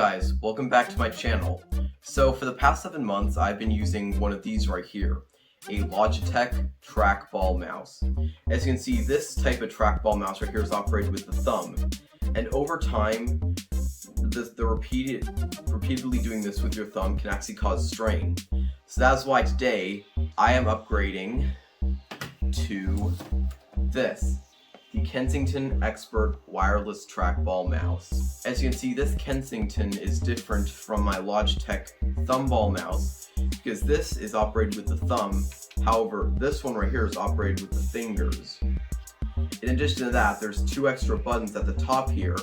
guys, welcome back to my channel. So for the past 7 months, I've been using one of these right here, a Logitech Trackball mouse. As you can see, this type of trackball mouse right here is operated with the thumb. And over time, repeatedly doing this with your thumb can actually cause strain. So that's why today, I am upgrading to this. The Kensington Expert Wireless Trackball Mouse. As you can see, this Kensington is different from my Logitech Thumball mouse because this is operated with the thumb. However, this one right here is operated with the fingers. In addition to that, there's 2 extra buttons at the top here,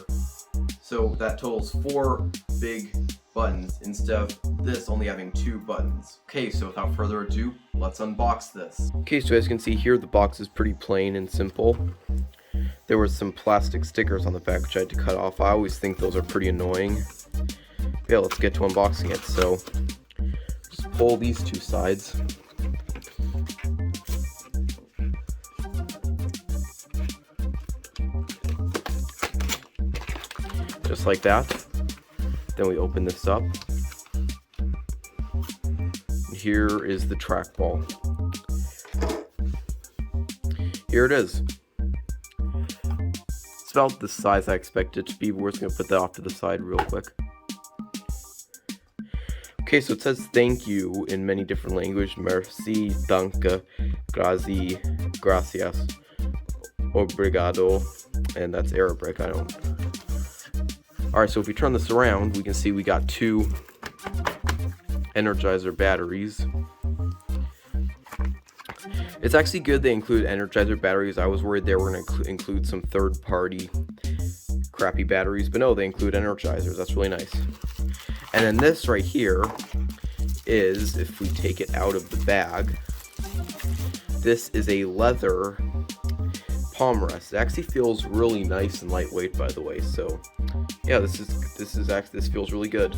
so that totals 4 big buttons instead of this only having 2 buttons. Okay, so without further ado, let's unbox this. Okay, so as you can see here, the box is pretty plain and simple. There were some plastic stickers on the back which I had to cut off. I always think those are pretty annoying. Yeah, let's get to unboxing it. So, just pull these 2 sides. Just like that. Then we open this up. Here is the trackball. Here it is. It's about the size I expect it to be, but we're just going to put that off to the side real quick. Okay, so it says thank you in many different languages. Merci, danke, grazie, gracias, obrigado, and that's Arabic, I don't. Alright, so if we turn this around, we can see we got 2 Energizer batteries. It's actually good they include Energizer batteries. I was worried they were going to include some third-party crappy batteries, but no, they include Energizers. That's really nice. And then this right here is, if we take it out of the bag, this is a leather palm rest. It actually feels really nice and lightweight, by the way. So, yeah, this feels really good.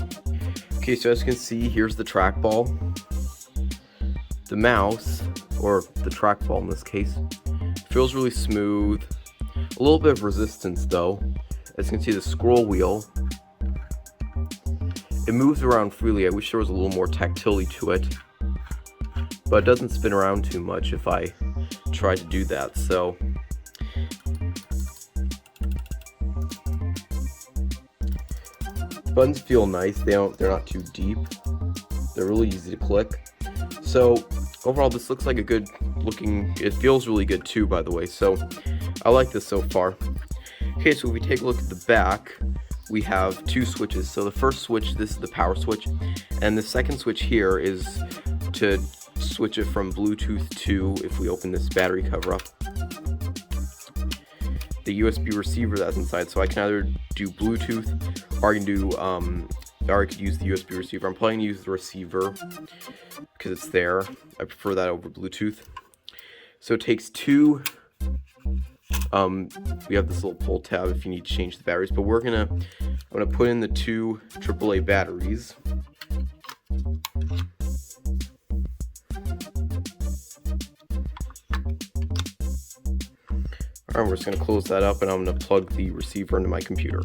Okay, so as you can see, here's the trackball. The mouse, or the trackball in this case, feels really smooth. A little bit of resistance though. As you can see, the scroll wheel, it moves around freely. I wish there was a little more tactility to it, but it doesn't spin around too much if I try to do that. So buttons feel nice. They're not too deep. They're really easy to click. So overall, this looks like a good looking, it feels really good too, by the way, so I like this so far. Okay, so if we take a look at the back, we have 2 switches. So the first switch, this is the power switch, and the second switch here is to switch it from Bluetooth to, if we open this battery cover up, the USB receiver that's inside. So I can either do Bluetooth, or I can do, or I could use the USB receiver. I'm probably going to use the receiver because it's there. I prefer that over Bluetooth. So it takes 2, we have this little pull tab if you need to change the batteries, but I'm gonna put in the 2 AAA batteries. Alright, we're just gonna close that up and I'm gonna plug the receiver into my computer.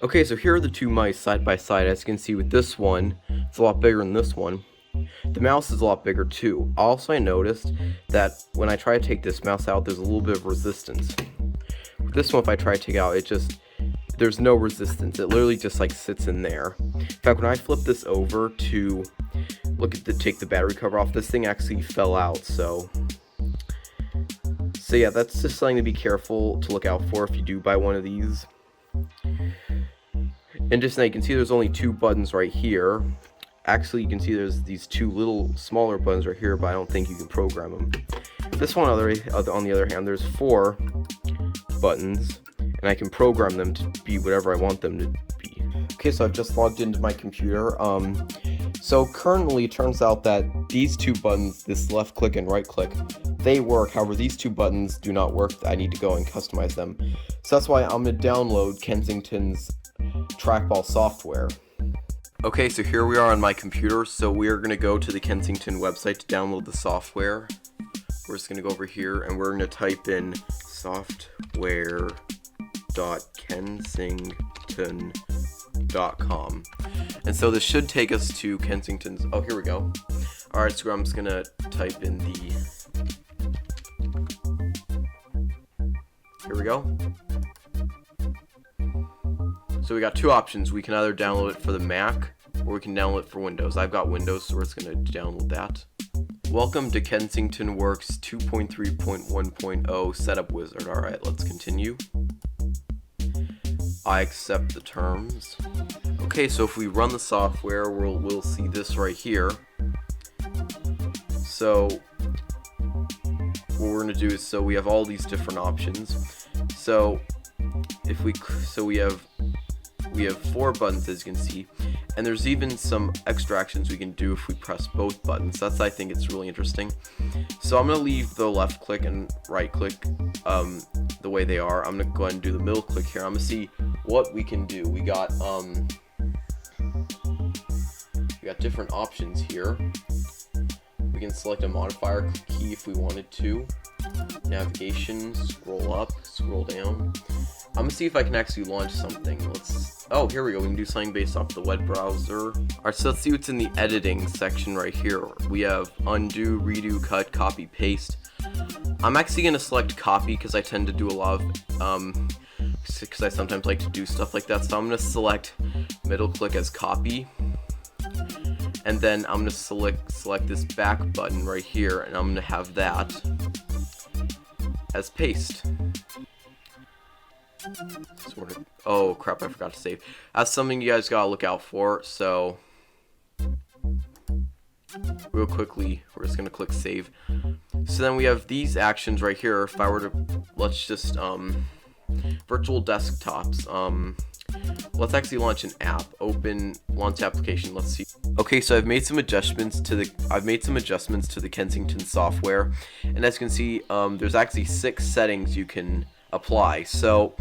Okay, so here are the 2 mice side by side. As you can see with this one, it's a lot bigger than this one. The mouse is a lot bigger too. Also, I noticed that when I try to take this mouse out, there's a little bit of resistance. With this one, if I try to take it out, there's no resistance. It literally just like sits in there. In fact, when I flip this over to take the battery cover off, this thing actually fell out. So yeah, that's just something to be careful to look out for if you do buy one of these. And just now you can see there's only 2 buttons right here. Actually, you can see there's these 2 little smaller buttons right here, but I don't think you can program them. This one, on the other hand, there's 4 buttons, and I can program them to be whatever I want them to be. Okay, so I've just logged into my computer. So currently, it turns out that these 2 buttons, this left click and right click, they work. However, these 2 buttons do not work. I need to go and customize them. So that's why I'm going to download Kensington's trackball software. Okay, so here we are on my computer. So we are going to go to the Kensington website to download the software. We're just going to go over here and we're going to type in software.kensington kensington.com. And so this should take us to Kensington's. Oh, here we go. Alright, so I'm just gonna type in the. Here we go. So we got two options. We can either download it for the Mac or we can download it for Windows. I've got Windows, so we're just gonna download that. Welcome to Kensington Works 2.3.1.0 Setup Wizard. Alright, let's continue. I accept the terms. Okay, so if we run the software, we'll see this right here. So what we're gonna do is, so we have all these different options. So if we have 4 buttons, as you can see, and there's even some extra actions we can do if we press both buttons. I think it's really interesting. So I'm gonna leave the left click and right click the way they are. I'm gonna go ahead and do the middle click here. I'm gonna see what we can do. We got different options here. We can select a modifier key if we wanted to. Navigation, scroll up, scroll down. I'm gonna see if I can actually launch something. Oh, here we go. We can do something based off the web browser. Alright, so let's see what's in the editing section right here. We have undo, redo, cut, copy, paste. I'm actually gonna select copy because I tend to do a lot of, because I sometimes like to do stuff like that. So I'm gonna select middle click as copy. And then I'm gonna select this back button right here, and I'm gonna have that as paste. Sort of. Oh crap! I forgot to save. That's something you guys gotta look out for. So real quickly, we're just gonna click save. So then we have these actions right here. If I were to, let's just virtual desktops. Let's actually launch an app. Open launch application. Let's see. Okay, so I've made some adjustments to the Kensington software, and as you can see, there's actually 6 settings you can apply. So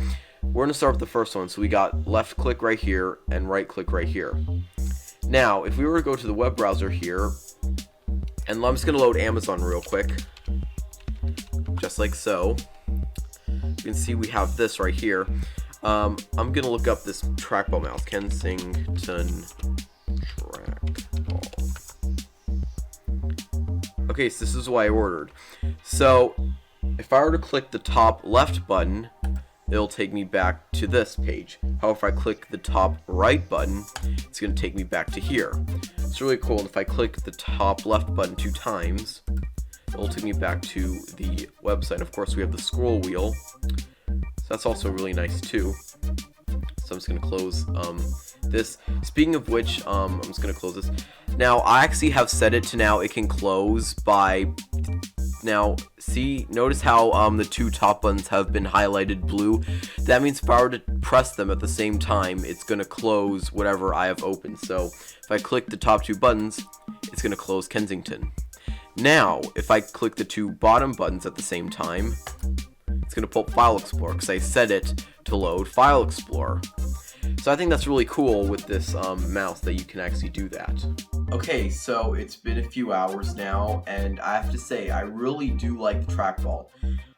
we're gonna start with the first one. So we got left click right here and right click right here. Now, if we were to go to the web browser here, and I'm just gonna load Amazon real quick, just like so. You can see we have this right here. I'm gonna look up this trackball mouse, Kensington trackball. Okay, so this is what I ordered. So if I were to click the top left button, it'll take me back to this page. However, if I click the top right button, it's gonna take me back to here. It's really cool. And if I click the top left button 2 times, it'll take me back to the website. Of course, we have the scroll wheel. So that's also really nice too. So I'm just gonna close this. Speaking of which, I'm just gonna close this. Now I actually have set it to now it can close by. Now see, notice how the 2 top buttons have been highlighted blue. That means if I were to press them at the same time, it's gonna close whatever I have open. So if I click the top 2 buttons, it's gonna close Kensington. Now if I click the 2 bottom buttons at the same time, it's going to pull up File Explorer because I set it to load File Explorer. So I think that's really cool with this mouse that you can actually do that. Okay, so it's been a few hours now, and I have to say, I really do like the trackball.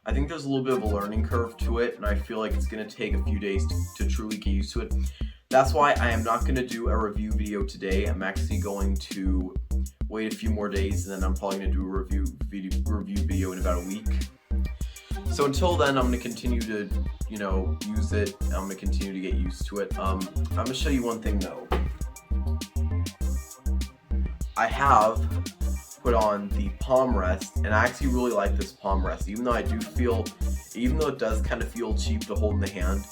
I think there's a little bit of a learning curve to it, and I feel like it's going to take a few days to truly get used to it. That's why I am not going to do a review video today. I'm actually going to wait a few more days, and then I'm probably going to do a review video in about a week. So until then, I'm going to continue to, use it. I'm going to continue to get used to it. I'm going to show you one thing though. I have put on the palm rest, and I actually really like this palm rest, even though it does kind of feel cheap to hold in the hand.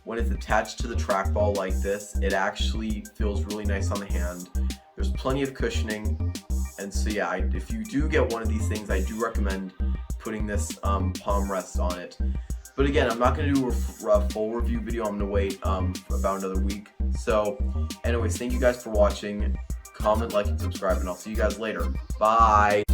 When it's attached to the trackball like this, it actually feels really nice on the hand. There's plenty of cushioning, and so yeah, if you do get one of these things, I do recommend putting this palm rest on it. But again, I'm not going to do a full review video. I'm going to wait about another week. So anyways, thank you guys for watching. Comment, like, and subscribe, and I'll see you guys later. Bye!